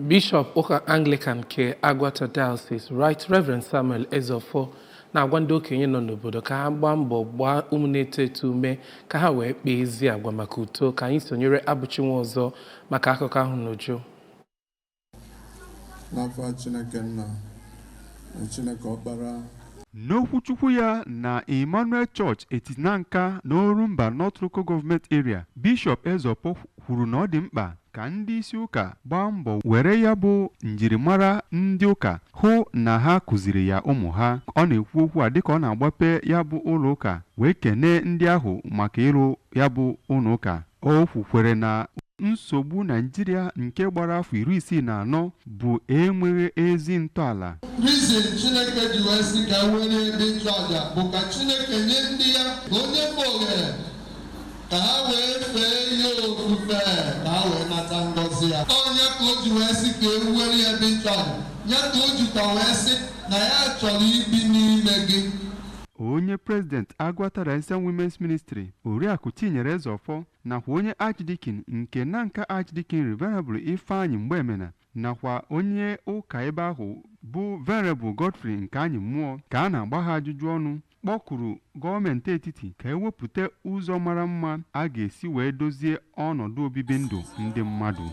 Bishop ụka Anglican ke Agwata Diocese Right Reverend Samuel Ezeofor na-agwa ndị okenye nọ n'obodo ka ha gbaa mbọ gbaa ụmụ na-eto eto ume ka ha wee kpee ezi agwa maka uto. Ka anyị sonyere abụchi nwa ọzọ maka akụkọ ahụ n'uju. N'afọ Chineke Nna na Chineke Ọkpara. N'okwu Chukwu ya na Emmanuel Church Etinanka n'Orumba North Local Government Area, Bishop Ezeofor kwuru na ọ dị mkpa ka ndị isi ụka gbaa mbọ were ya bụ njirimara ndị ụka hụ na ha kụziri ya ụmụ ha. Ọ na-ekwu okwu a dịka ọ na-agbape ya bụ ụlọ ụka wee kene ndị ahụ maka ịrụ ya bụ ụlọ ụka. O kwukwere na nsogbu Naịjirịa nke gbara afọ 64 bụ enweghị ezi ntọala. Reason Chineke ji wee sị ka nwere ebe nchụaja bụ ka Chineke nye ndị ya onye bụ ohere ka ha wee fee ya ofufe ka ha wee nata ngọzi ya. Onye ka o ji wee sị ka e nwere ebe nchụaja, ya ka o jikwa wee sị na ya chọrọ ibi n'ime gị. Onye President Agwata Women's Ministry Oriakụ Chinyere Ezeofor nakwa onye Archdeacon nke Nanka Archdeacon Venerable Ifeanyị Mgbemena nakwa onye ụka ebe ahụ bụ Venerable Godfrey nke anyị mmụọ ka a na-agba ha ajụjụ ọnụ kpọkuru gọọmenti etiti ka ewepụta ụzọ mara mma a ga-esi wee dozie ọnọdụ obibi ndụ ndị mmadụ.